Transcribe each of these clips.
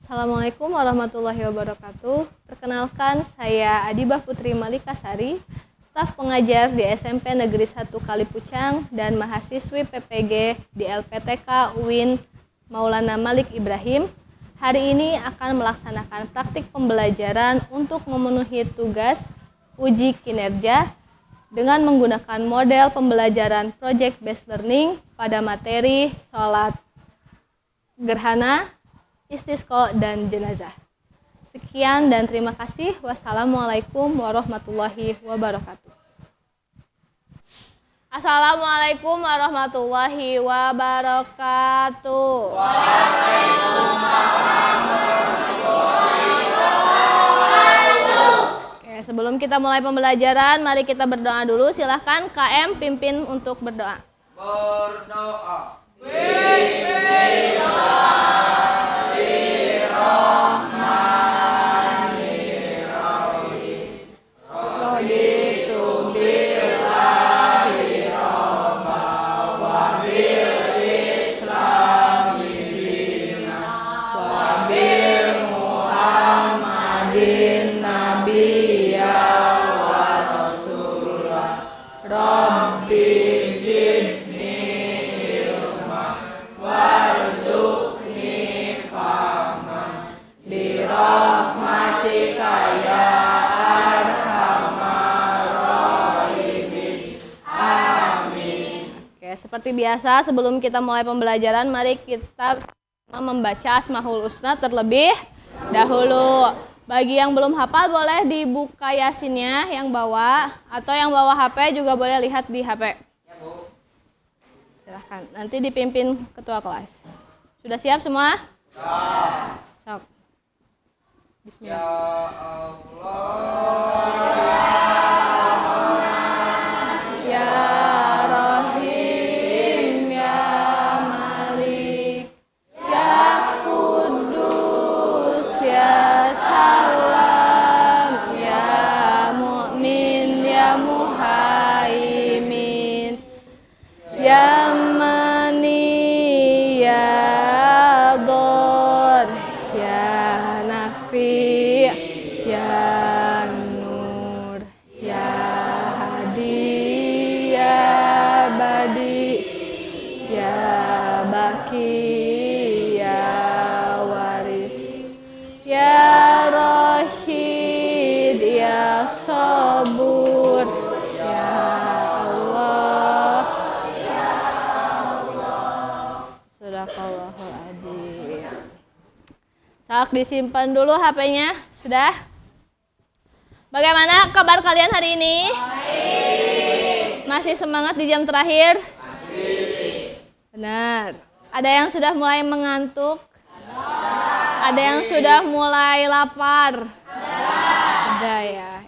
Assalamualaikum warahmatullahi wabarakatuh. Perkenalkan, saya Adibah Putri Malikasari, staf pengajar di SMP Negeri 1 Kalipucang dan mahasiswi PPG di LPTK UIN Maulana Malik Ibrahim. Hari ini akan melaksanakan praktik pembelajaran untuk memenuhi tugas uji kinerja dengan menggunakan model pembelajaran Project Based Learning pada materi sholat gerhana, istisqa, dan jenazah. Sekian dan terima kasih. Wassalamualaikum warahmatullahi wabarakatuh. Assalamualaikum warahmatullahi wabarakatuh. Waalaikumsalam warahmatullahi wabarakatuh. Oke, sebelum kita mulai pembelajaran, mari kita berdoa dulu. Silahkan KM pimpin untuk berdoa. Berdoa. Seperti biasa, sebelum kita mulai pembelajaran, mari kita membaca Asmaul Husna terlebih dahulu. Bagi yang belum hafal, boleh dibuka Yasinnya yang bawa, atau yang bawa HP juga boleh lihat di HP. Ya, Bu. Silahkan, nanti dipimpin ketua kelas. Sudah siap semua? Ya. Sok. Bismillah. Ya Allah. Disimpan dulu HP-nya. Sudah? Bagaimana kabar kalian hari ini? Baik. Masih semangat di jam terakhir? Masih. Benar. Ada yang sudah mulai mengantuk? Ada yang sudah mulai lapar? Ada ya.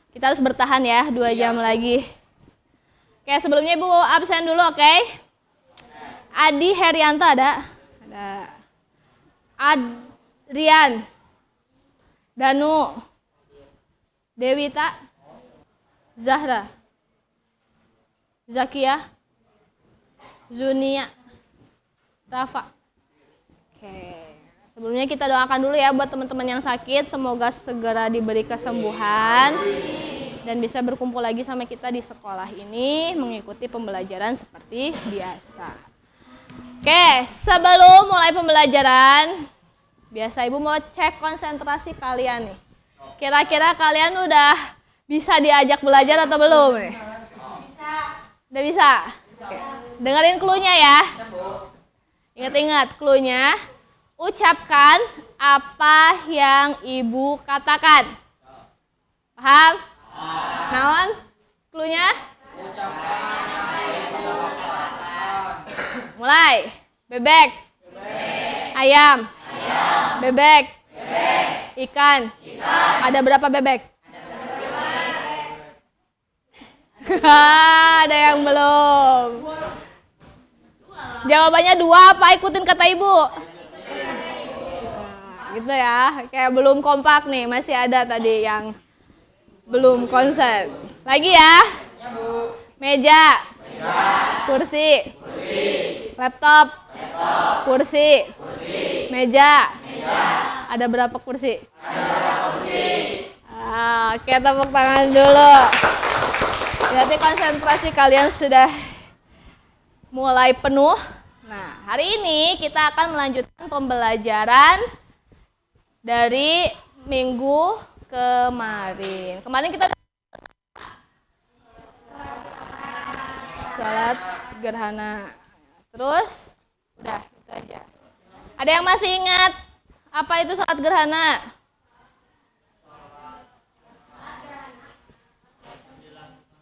Kita harus bertahan ya, 2 jam lagi. Oke, sebelumnya Ibu absen dulu, oke? Adi Herianto ada? Ada. Rian, Danu, Dewita, Zahra, Zakia, Zunia, Rafa. Oke. Sebelumnya kita doakan dulu ya buat teman-teman yang sakit, semoga segera diberi kesembuhan dan bisa berkumpul lagi sama kita di sekolah ini mengikuti pembelajaran seperti biasa. Oke, sebelum mulai pembelajaran, biasa Ibu mau cek konsentrasi kalian nih. Kira-kira kalian udah bisa diajak belajar atau belum nih? Bisa. Udah bisa? Oke. Dengerin clue-nya ya. Ingat-ingat clue-nya. Ucapkan apa yang Ibu katakan. Paham? Naon? Clue-nya? Ucapkan apa yang Ibu katakan. Mulai. Bebek. Ayam. Bebek. Ikan. Ada berapa bebek? Ada yang belum. Jawabannya 2 apa ikutin kata Ibu? Nah, gitu ya. Kayak belum kompak nih. Masih ada tadi yang belum konsen. Lagi ya. Meja. Kursi. Laptop. Kursi. Meja. Ada berapa kursi? Oke, tepuk tangan dulu. Berarti konsentrasi kalian sudah mulai penuh. Nah, hari ini kita akan melanjutkan pembelajaran dari minggu kemarin. Kemarin kita sholat gerhana. Terus, udah itu aja. Ada yang masih ingat apa itu sholat gerhana?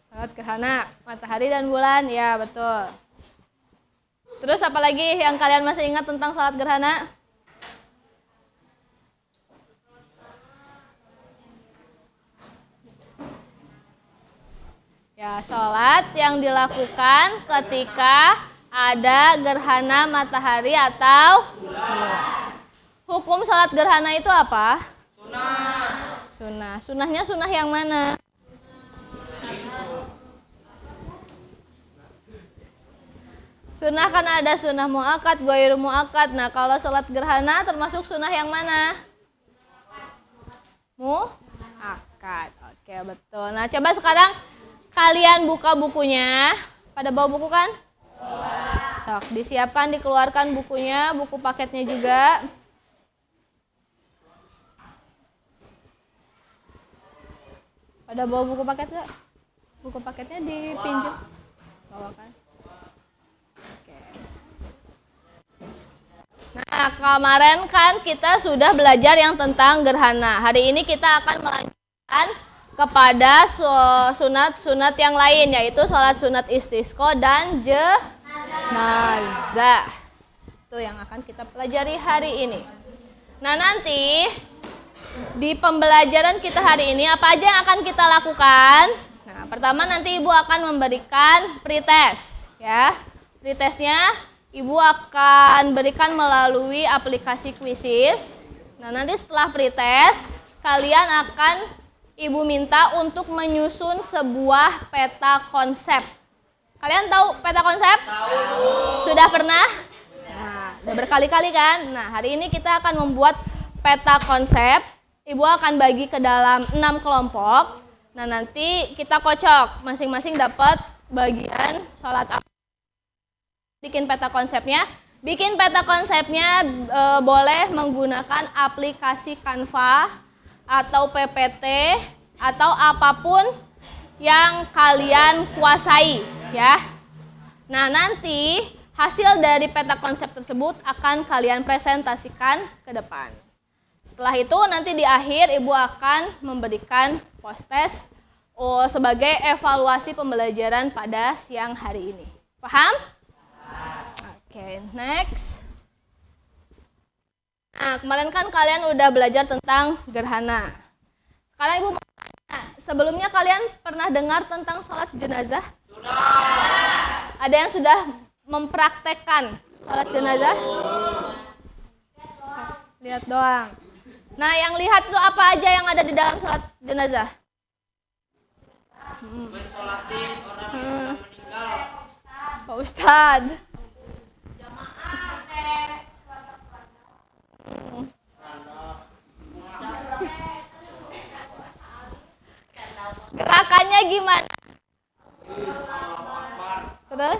Sholat gerhana, matahari dan bulan, ya betul. Terus apa lagi yang kalian masih ingat tentang sholat gerhana? Ya, sholat yang dilakukan ketika ada gerhana matahari atau bulan. Hukum sholat gerhana itu apa? Sunnah. Sunnahnya sunnah yang mana? Sunnah kan ada sunnah muakkad, ghairu muakkad. Nah, kalau sholat gerhana termasuk sunnah yang mana? Muakkad. Oke, betul. Nah, coba sekarang kalian buka bukunya. Pada bawa buku kan? Sok, disiapkan, dikeluarkan bukunya, buku paketnya juga. Pada bawa buku paket gak? Buku paketnya dipinjam. Bawa kan? Nah, kemarin kan kita sudah belajar yang tentang gerhana. Hari ini kita akan melanjutkan kepada sunat-sunat yang lain, yaitu sholat sunat istisqa dan jenazah. Itu yang akan kita pelajari hari ini. Nah, nanti di pembelajaran kita hari ini apa aja yang akan kita lakukan? Nah, pertama nanti Ibu akan memberikan pretest, ya. Pretestnya Ibu akan berikan melalui aplikasi Quizzes. Nah, nanti setelah pretest, kalian akan Ibu minta untuk menyusun sebuah peta konsep. Kalian tahu peta konsep? Tahu. Sudah pernah? Nah, udah berkali-kali kan? Nah, hari ini kita akan membuat peta konsep. Ibu akan bagi ke dalam 6 kelompok. Nah, nanti kita kocok. Masing-masing dapat bagian sholat apa. Bikin peta konsepnya. Bikin peta konsepnya boleh menggunakan aplikasi Canva atau PPT atau apapun yang kalian kuasai, ya. Nah, nanti hasil dari peta konsep tersebut akan kalian presentasikan ke depan. Setelah itu nanti di akhir Ibu akan memberikan post-test sebagai evaluasi pembelajaran pada siang hari ini. Paham? Oke, next. Nah, kemarin kan kalian udah belajar tentang gerhana. Sekarang Ibu mau tanya, sebelumnya kalian pernah dengar tentang sholat jenazah? Sudah. Ada yang sudah mempraktekkan sholat jenazah? Lihat doang. Nah, yang lihat itu apa aja yang ada di dalam sholat jenazah? Mensolatin orang yang meninggal. Pak Ustadz. Gerakannya gimana? Terus?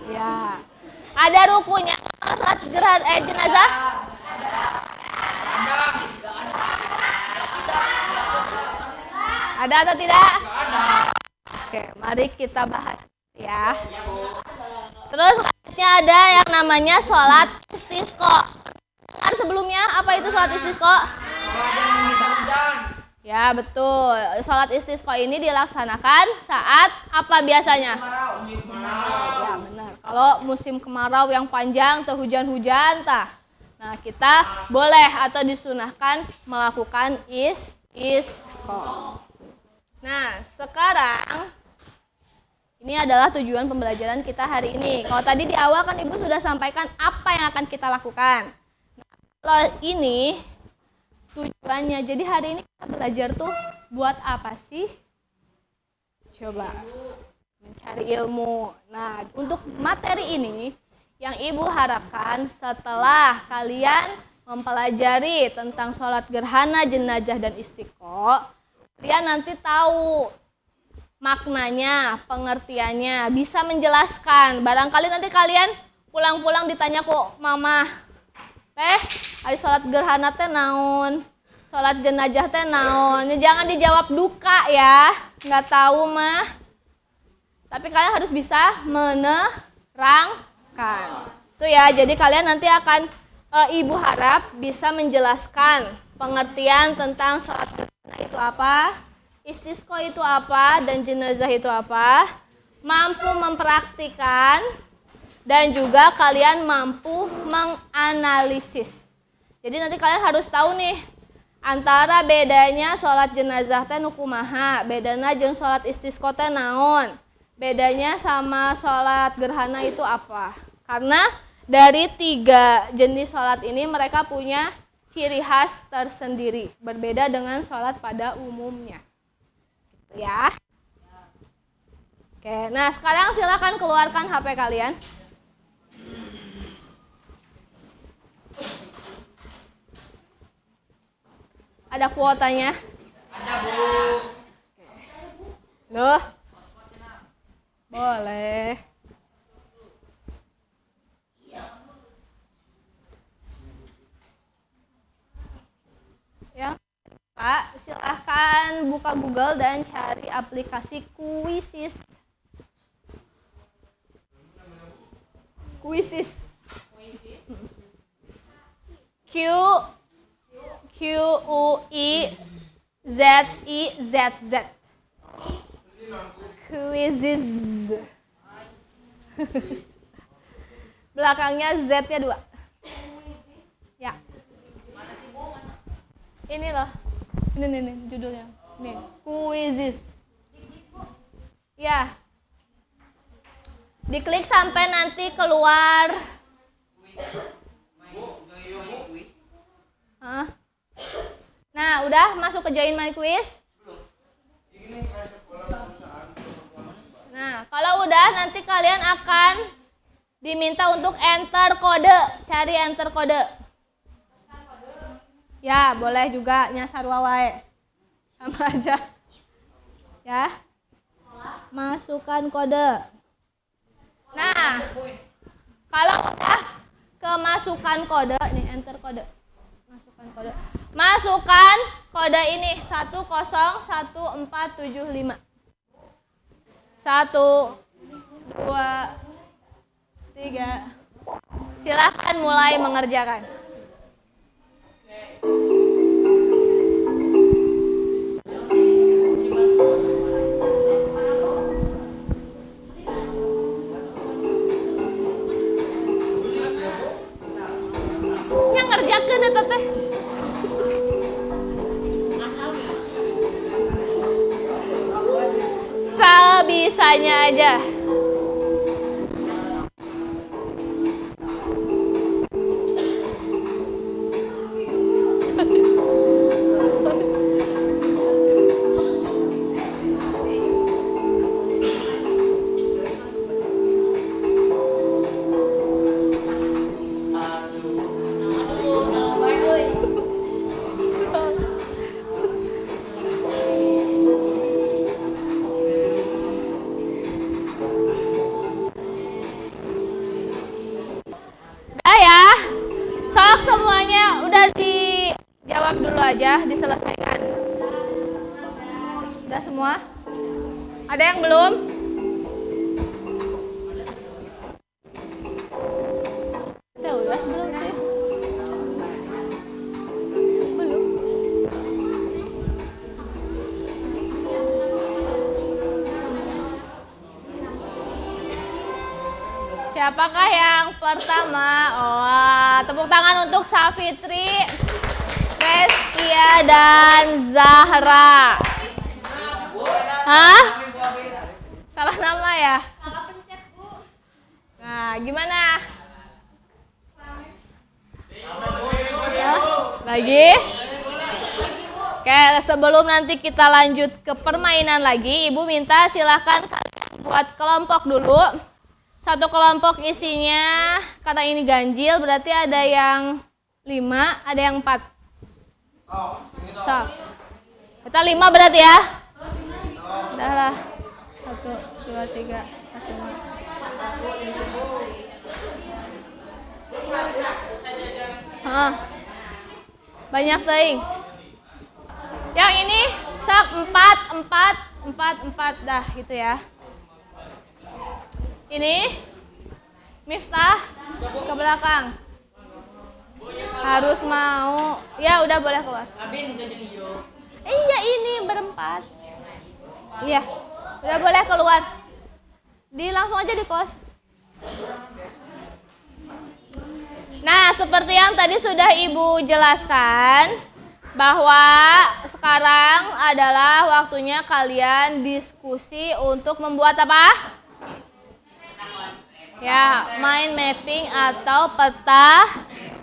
Ya. Ada rukunya saat jenazah? Ada atau tidak? Oke, mari kita bahas ya. Terus selanjutnya ada yang namanya sholat istisqa. Kan sebelumnya apa itu sholat istisqa? Ya, betul. Sholat istisqa ini dilaksanakan saat apa biasanya? Ya, benar. Kalau musim kemarau yang panjang, hujan-hujan, nah kita boleh atau disunahkan melakukan istisqa. Nah, sekarang ini adalah tujuan pembelajaran kita hari ini. Kalau tadi di awal kan Ibu sudah sampaikan apa yang akan kita lakukan. Nah, kalau ini tujuannya, jadi hari ini kita belajar tuh buat apa sih? Coba mencari ilmu. Nah, untuk materi ini yang Ibu harapkan setelah kalian mempelajari tentang sholat gerhana, jenazah, dan istiqo, kalian nanti tahu maknanya, pengertiannya, bisa menjelaskan. Barangkali nanti kalian pulang-pulang ditanya kok, mama, teh, hari sholat gerhana teh naon, sholat jenazah teh naon. Jangan dijawab duka ya, nggak tahu mah. Tapi kalian harus bisa menerangkan. Itu ya, jadi kalian nanti akan, Ibu harap bisa menjelaskan pengertian tentang sholat gerhana itu apa, istisqo itu apa, dan jenazah itu apa, mampu mempraktikkan, dan juga kalian mampu menganalisis. Jadi nanti kalian harus tahu nih, antara bedanya sholat jenazah teh nu kumaha, bedana jeung sholat istisqo teh naon, bedanya sama sholat gerhana itu apa. Karena dari 3 jenis sholat ini mereka punya ciri khas tersendiri, berbeda dengan sholat pada umumnya. Ya. Oke, nah sekarang silakan keluarkan HP kalian. Ada kuotanya? Ada, Bu. Loh. Boleh. Ya. Pak, silahkan buka Google dan cari aplikasi Quizzes. Quizzes. Quizzez. Quizzes. Belakangnya Z-nya 2. Ya. Ini loh. Ini judulnya. Nih, Quizzes. Ya. Diklik sampai nanti keluar. Hah? Nah, udah masuk ke Join My Quiz? Nah, kalau udah nanti kalian akan diminta untuk enter kode. Cari enter kode. Ya, boleh juga nyasar wawae. Sama aja. Ya. Masukkan kode. Nah, kalau udah kemasukan kode, nih enter kode. Masukkan kode. Masukkan kode ini 101475. 1, 2, 3. Silakan mulai mengerjakan. Yang ngerjakeun eta teh. Sebisanya aja. Aja diselesaikan. Udah semua? Ada yang belum? Udah belum sih? Belum. Siapakah yang pertama? Oh, tepuk tangan untuk Safitri, Reskia, dan Zahra. Hah? Salah nama ya? Salah pencet, Bu. Nah, gimana? Hah? Lagi? Oke, sebelum nanti kita lanjut ke permainan lagi, Ibu minta silakan kalian buat kelompok dulu. Satu kelompok isinya, karena ini ganjil berarti ada yang 5, ada yang 4. So, kita 5 berarti ya. Udah lah. 1, 2, 3, 4, 5. Banyak teing. Yang ini sok 4 dah gitu ya. Ini Miftah ke belakang. Harus mau. Ya udah boleh keluar. Iya ini berempat. Iya. Udah boleh keluar. Langsung aja di kos. Nah, seperti yang tadi sudah Ibu jelaskan, bahwa sekarang adalah waktunya kalian diskusi untuk membuat apa? Ya, mind mapping atau peta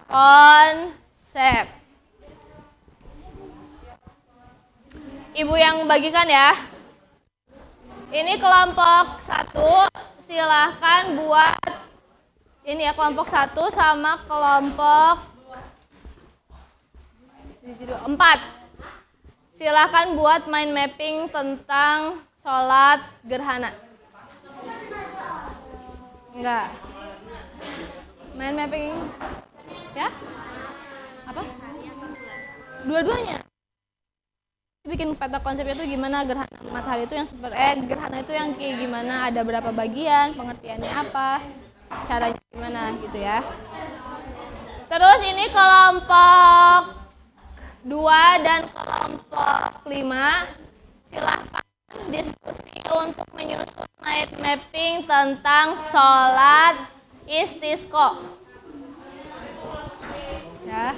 konsep. Ibu yang bagikan ya. Ini kelompok 1, silahkan buat ini ya, kelompok 1 sama kelompok 4. Silahkan buat mind mapping tentang sholat gerhana. Enggak. Mind mapping ya? Apa? Dua-duanya. Bikin peta konsepnya itu gimana gerhana matahari itu yang gerhana itu yang kayak gimana, ada berapa bagian, pengertiannya apa, caranya gimana gitu ya. Terus ini kelompok 2 dan kelompok 5 silahkan diskusi untuk menyusun mind mapping tentang sholat istisqa. Ya.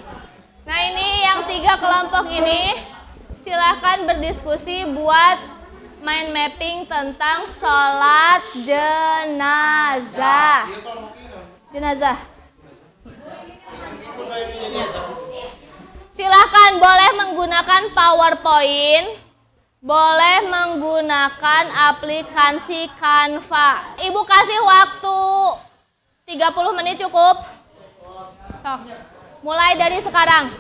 Nah ini yang 3 kelompok ini silahkan berdiskusi buat mind mapping tentang sholat jenazah. Jenazah. Silahkan boleh menggunakan PowerPoint, boleh menggunakan aplikasi Canva. Ibu kasih waktu 30 menit cukup? Sok. Mulai dari sekarang.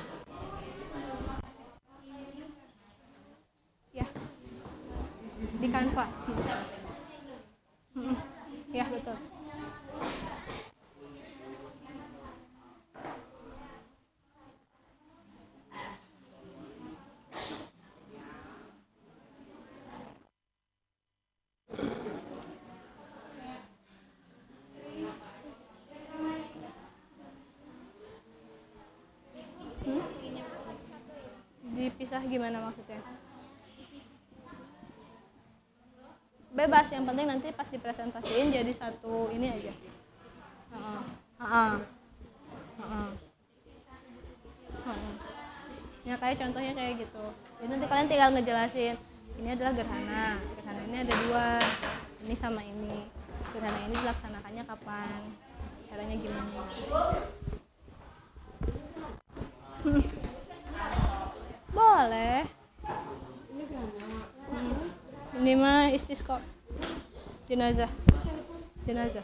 Ya. Di Canva. Ya, betul. Dipisah gimana maksudnya? Bebas, yang penting nanti pas dipresentasiin jadi satu ini aja. Ya kayak contohnya kayak gitu. Jadi nanti kalian tinggal ngejelasin, ini adalah gerhana. Gerhana ini ada 2. Ini sama ini. Gerhana ini dilaksanakannya kapan? Caranya gimana? Boleh. Ini gerhana. Terus ini Ini mah istisqa. Jenazah. Jenazah.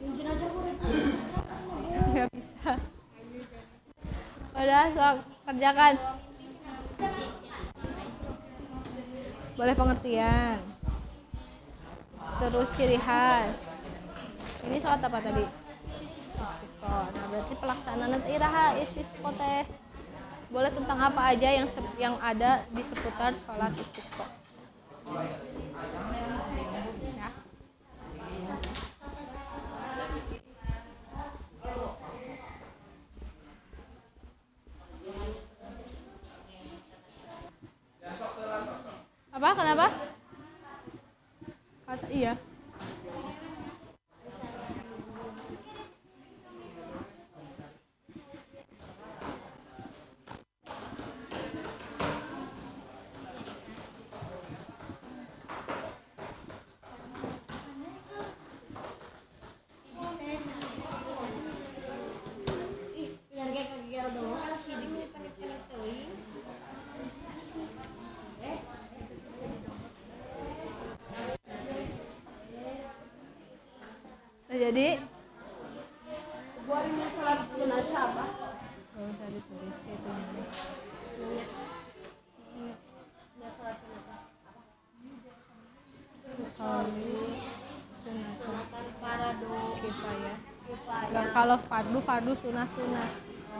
yang jenazah gue Nggak bisa. Udah, sok kerjakan. Boleh pengertian. Terus ciri khas. Ini sholat apa tadi? Istisqa. Nah, berarti pelaksanaan iraha istisqa teh. Boleh tentang apa aja yang ada di seputar sholat istisqa. Ya. Apa? Kenapa? Kata iya. biar kayak kagak doang kan sih di panik-panik teuing. Jadi Buat niat salat jenazah apa? nggak usah ditulis itu. Niat salat jenazah apa? Usolli sunatan Sunatan parado kifayah. kifayah. Kalau fardu sunah.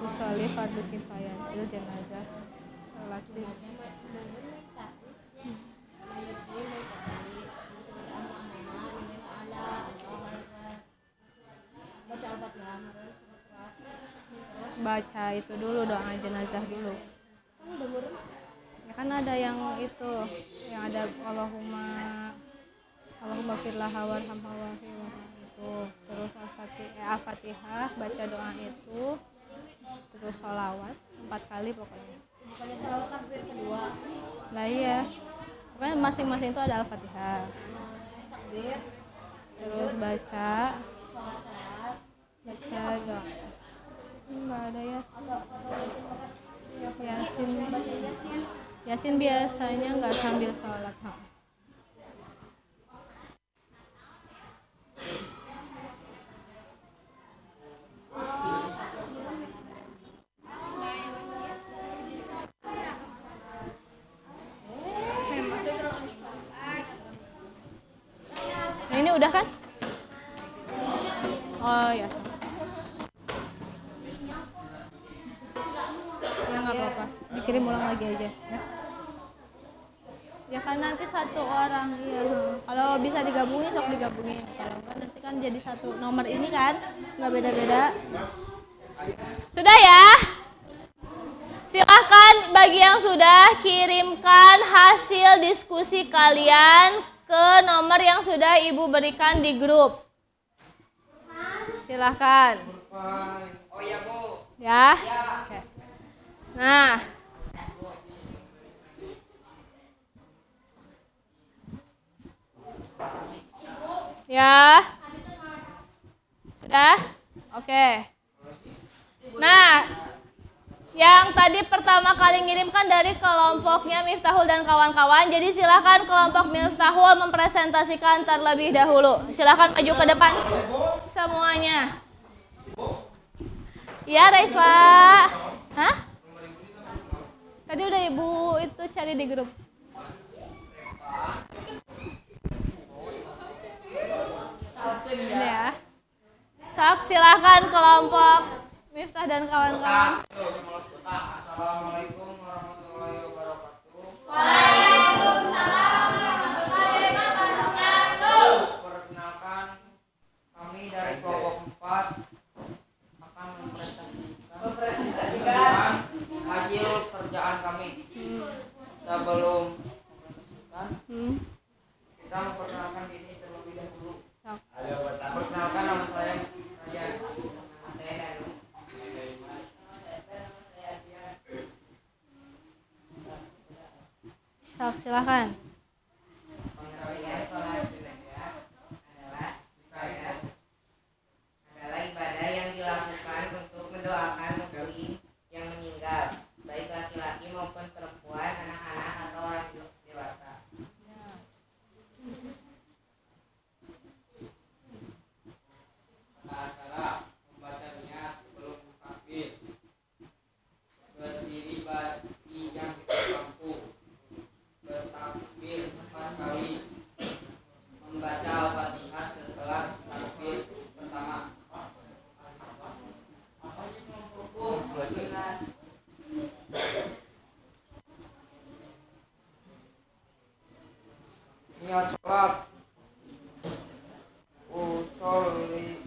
Usolli fardu kifayah itu jenazah. Sholat Baca Al-Fatihah, surat-surat. Terus baca itu dulu, doa jenazah dulu. kan udah murung. Ya kan ada yang itu, yang ada Allahumma firlaha warhamha wa'afi itu. Terus Al-Fatihah, baca doa itu. Terus sholawat 4 kali pokoknya. Bukannya sholawat takbir kedua. Lah iya. Pokoknya masing-masing itu ada Al-Fatihah. Takbir, Terus baca sholat. doa. Enggak ada ya. Atau Yasin bekas Yasin. baca Yasin. Yasin biasanya nggak sambil sholat. Nah, ini udah kan? Oh ya. Ya nggak apa-apa. Dikirim ulang lagi aja. Ya. Ya kan nanti satu orang, iya. Kalau bisa digabungin, sok digabungin. Kalau enggak nanti kan jadi satu nomor ini kan, nggak beda-beda. Sudah ya? Silahkan bagi yang sudah kirimkan hasil diskusi kalian ke nomor yang sudah Ibu berikan di grup. Silahkan. Oh iya Bu. Ya? Oke. Nah. Ya. Sudah? Oke. Nah, yang tadi pertama kali ngirimkan dari kelompoknya Miftahul dan kawan-kawan. Jadi silakan kelompok Miftahul mempresentasikan terlebih dahulu. Silakan maju ke depan semuanya. Ya, Raifa. Hah? Tadi udah Ibu itu cari di grup. Ya. Sok silakan kelompok Miftah dan kawan-kawan. Assalamualaikum warahmatullahi wabarakatuh. Perkenalkan, kami dari kelompok 4 akan mempresentasikan hasil kerjaan kami. Sebelum mempresentasikan, kita memperkenalkan diri terlebih dahulu. Sok. Perkenalkan, nama saya Ryan. Sok silakan. Pengertian sholat jenazah adalah ibadah yang dilakukan untuk mendoakan muslim yang meninggal, baik laki-laki maupun perempuan, anak-anak atau orang dewasa. Acara membaca niat sebelum takbir. Berdiri bagi yang mampu. Bertakbir 4 kali. Membaca Al-Fatihah setelah takbir pertama. Niat sholat. Usolli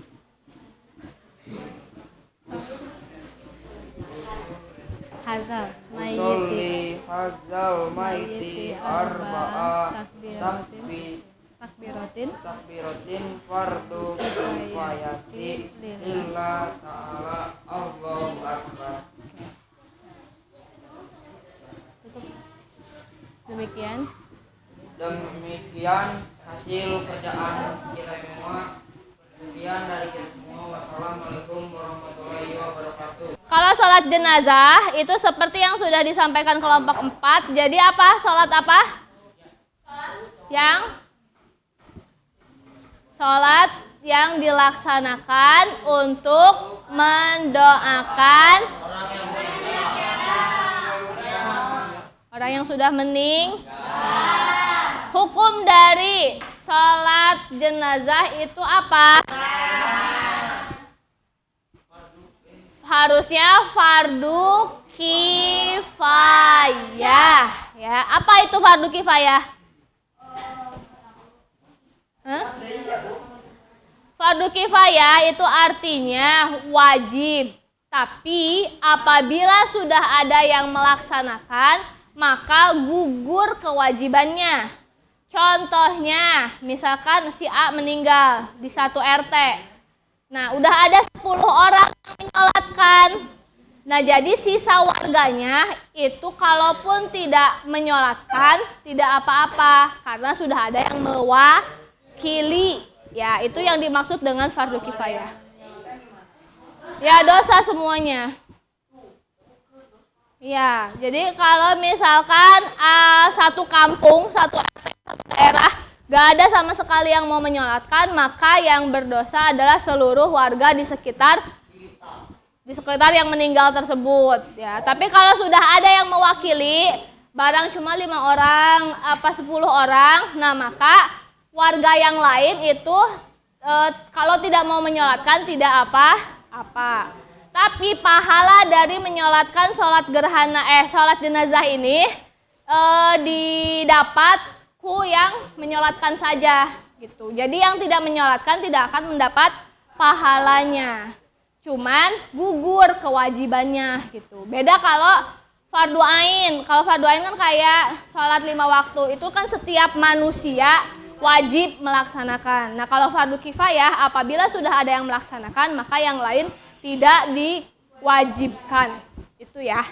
Hazal. Usolli hadzal maiti arba'a Takbiratin. takbiratin fardu kifayati lillah ta'ala Allahu akbar. Tutup. Demikian. Demikian hasil kerjaan kita semua. Sekian dari kita semua. Wassalamualaikum warahmatullahi wabarakatuh. Kalau sholat jenazah itu seperti yang sudah disampaikan kelompok 4. Jadi apa? Sholat apa? Yang? Sholat yang dilaksanakan untuk mendoakan orang yang sudah meninggal. Hukum dari sholat jenazah itu apa? Harusnya fardu kifayah. Ya, apa itu fardu kifayah? Fardu kifayah itu artinya wajib. Tapi apabila sudah ada yang melaksanakan, maka gugur kewajibannya. Contohnya, misalkan si A meninggal di satu RT. Nah, udah ada 10 orang yang menyolatkan. Nah, jadi sisa warganya itu kalaupun tidak menyolatkan, tidak apa-apa. Karena sudah ada yang mewakili. Ya, itu yang dimaksud dengan fardu kifayah. Ya, dosa semuanya. Ya, jadi kalau misalkan satu kampung, satu RT, satu daerah, gak ada sama sekali yang mau menyolatkan, maka yang berdosa adalah seluruh warga di sekitar yang meninggal tersebut. Ya, tapi kalau sudah ada yang mewakili, barang cuma 5 orang, 10 orang, nah maka warga yang lain itu kalau tidak mau menyolatkan tidak apa-apa. Tapi pahala dari menyolatkan sholat jenazah ini didapat yang menyolatkan saja gitu. Jadi yang tidak menyolatkan tidak akan mendapat pahalanya. Cuman gugur kewajibannya gitu. Beda kalau fardu ain. Kalau fardu ain kan kayak sholat 5 waktu. Itu kan setiap manusia wajib melaksanakan. Nah, kalau fardu kifayah apabila sudah ada yang melaksanakan, maka yang lain tidak diwajibkan. Itu ya.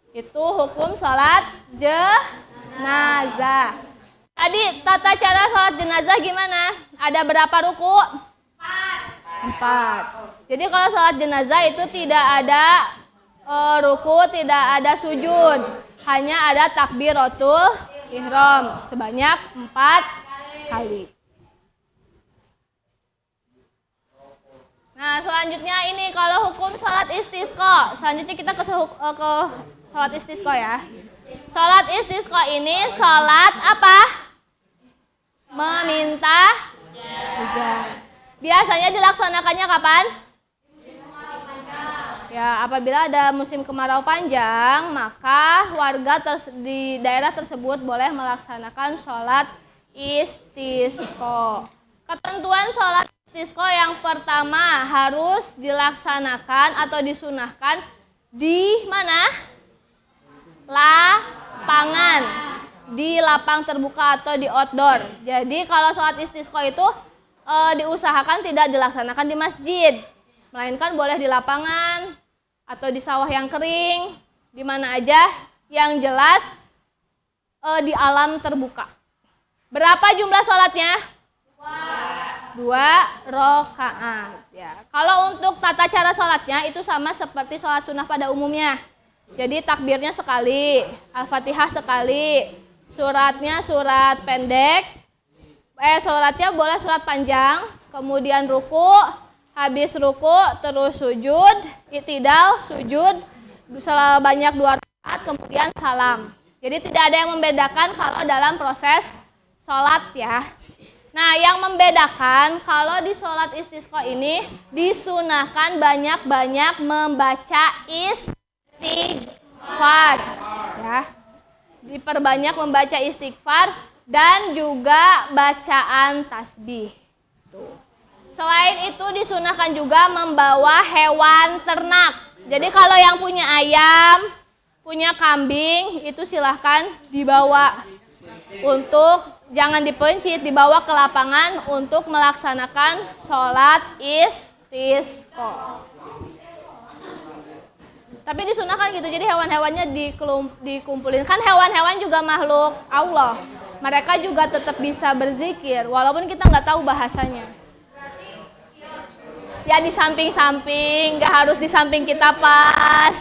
Itu hukum sholat jenazah. Tadi tata cara sholat jenazah gimana? Ada berapa ruku? 4. Jadi kalau sholat jenazah itu tidak ada ruku, tidak ada sujud. Hanya ada takbiratul ihram sebanyak 4 kali. Nah, selanjutnya ini kalau hukum sholat istisqa. Selanjutnya kita ke sholat istisqa ya. Sholat istisqa ini sholat apa? Meminta hujan. Biasanya dilaksanakannya kapan? Ya, apabila ada musim kemarau panjang, maka warga di daerah tersebut boleh melaksanakan sholat istisqa. Ketentuan sholat istisqa yang pertama harus dilaksanakan atau disunahkan di mana? Lapangan, di lapang terbuka atau di outdoor. Jadi kalau sholat istisqa itu diusahakan tidak dilaksanakan di masjid, melainkan boleh di lapangan atau di sawah yang kering, di mana aja yang jelas di alam terbuka. Berapa jumlah sholatnya? 2 rakaat. Ya. Kalau untuk tata cara sholatnya itu sama seperti sholat sunnah pada umumnya. Jadi takbirnya sekali, Al-Fatihah sekali, suratnya surat pendek, suratnya boleh surat panjang, kemudian ruku, habis ruku terus sujud, i'tidal, sujud sebanyak 2 rakaat, kemudian salam. Jadi tidak ada yang membedakan kalau dalam proses sholat ya. Nah, yang membedakan kalau di sholat istisqa ini disunahkan banyak-banyak membaca istighfar, ya. Diperbanyak membaca istighfar dan juga bacaan tasbih. Tuh. Selain itu disunahkan juga membawa hewan ternak. Jadi kalau yang punya ayam, punya kambing, itu silahkan dibawa untuk jangan dipencit, dibawa ke lapangan untuk melaksanakan sholat istisqa. Tapi disunahkan gitu, jadi hewan-hewannya dikumpulin. Kan hewan-hewan juga makhluk Allah. Mereka juga tetap bisa berzikir, walaupun kita nggak tahu bahasanya. Ya di samping-samping, nggak harus di samping kita pas.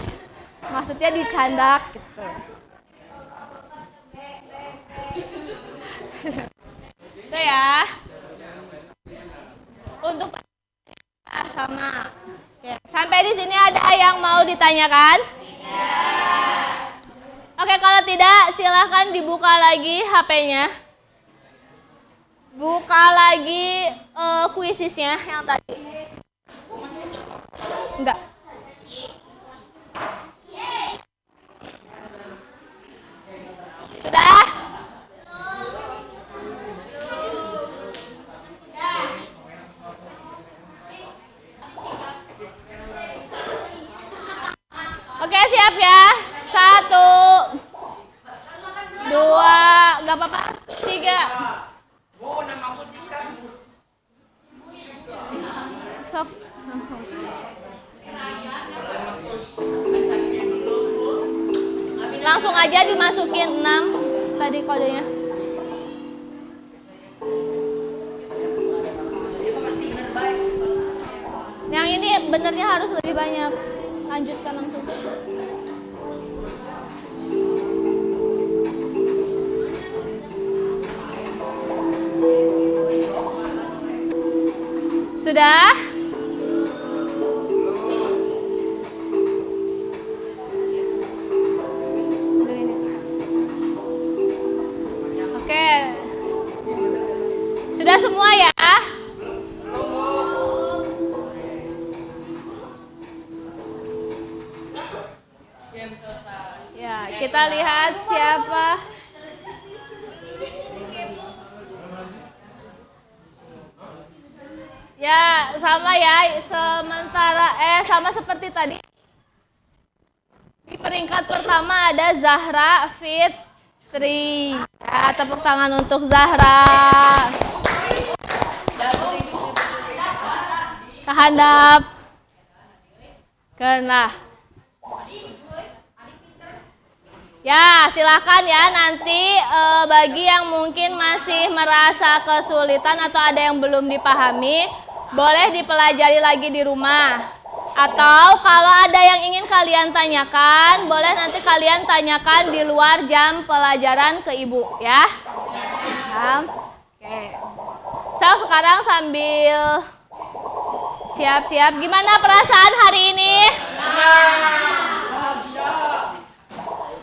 Maksudnya dicandak gitu. Itu ya. Sama. Oke, sampai di sini ada yang mau ditanyakan? Oke, kalau tidak silahkan dibuka lagi HP-nya. Buka lagi kuisisnya yang tadi. Enggak. Sudah? Oke, siap ya. 1, 2, gak apa-apa. 3. Sok. Langsung aja dimasukin 6 tadi kodenya. Yang ini benernya harus lebih banyak. Lanjutkan langsung. Sudah? Oke. Sudah semua ya? Ya, kita lihat siapa. Ya, sama ya. Sama seperti tadi. Di peringkat pertama ada Zahra Fitri. Ya, tepuk tangan untuk Zahra. Kehandap. Kenah. Ya, silakan ya nanti bagi yang mungkin masih merasa kesulitan atau ada yang belum dipahami, boleh dipelajari lagi di rumah. Atau kalau ada yang ingin kalian tanyakan, boleh nanti kalian tanyakan di luar jam pelajaran ke ibu ya. Oke. So, sekarang sambil siap-siap, gimana perasaan hari ini?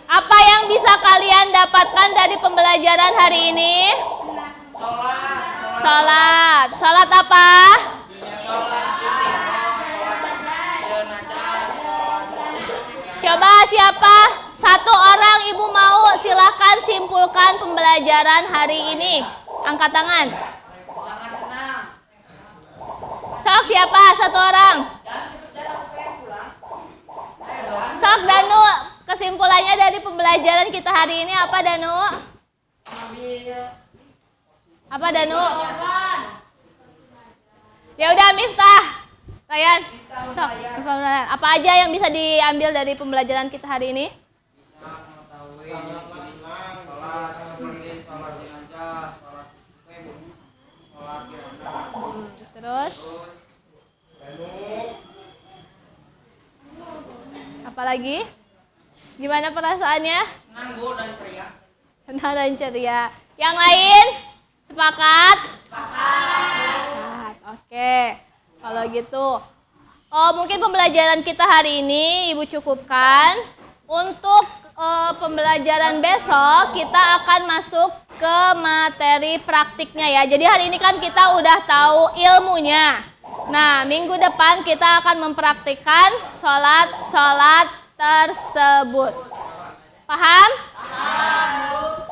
Apa yang bisa kalian dapatkan dari pembelajaran hari ini? Sholat. Sholat apa? Coba siapa? Satu orang ibu mau, silakan simpulkan pembelajaran hari ini. Angkat tangan. Sok siapa? Satu orang. Sok Danu. Kesimpulannya dari pembelajaran kita hari ini apa, Danu? Apa, Danu? Ya udah, Miftah. Ryan. Sok, apa aja yang bisa diambil dari pembelajaran kita hari ini? Terus? Apa lagi? Gimana perasaannya? Senang Bu dan ceria. Senang dan ceria. Yang lain? Sepakat? Sepakat. Oke. Kalau gitu, mungkin pembelajaran kita hari ini Ibu cukupkan. Untuk pembelajaran besok kita akan masuk ke materi praktiknya ya. Jadi hari ini kan kita udah tahu ilmunya. Nah, minggu depan kita akan mempraktikkan sholat tersebut. Paham?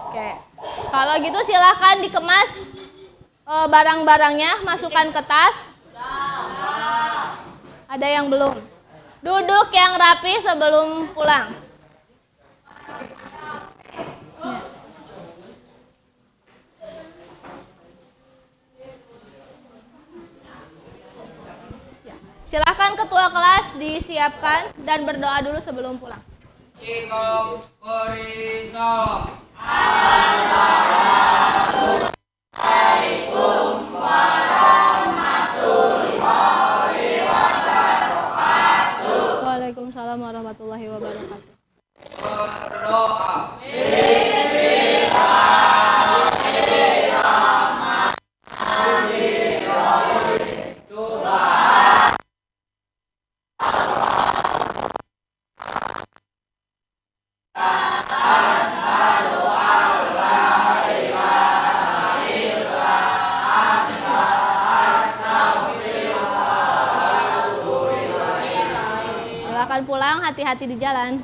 Oke. Kalau gitu silahkan dikemas barang-barangnya, masukkan ke tas. Ada yang belum? Duduk yang rapi sebelum pulang. Silakan ketua kelas disiapkan dan berdoa dulu sebelum pulang. Cikong Periso. Assalamualaikum warahmatullahi wabarakatuh. Waalaikumsalam warahmatullahi wabarakatuh. Berdoa. Kapan pulang hati-hati di jalan.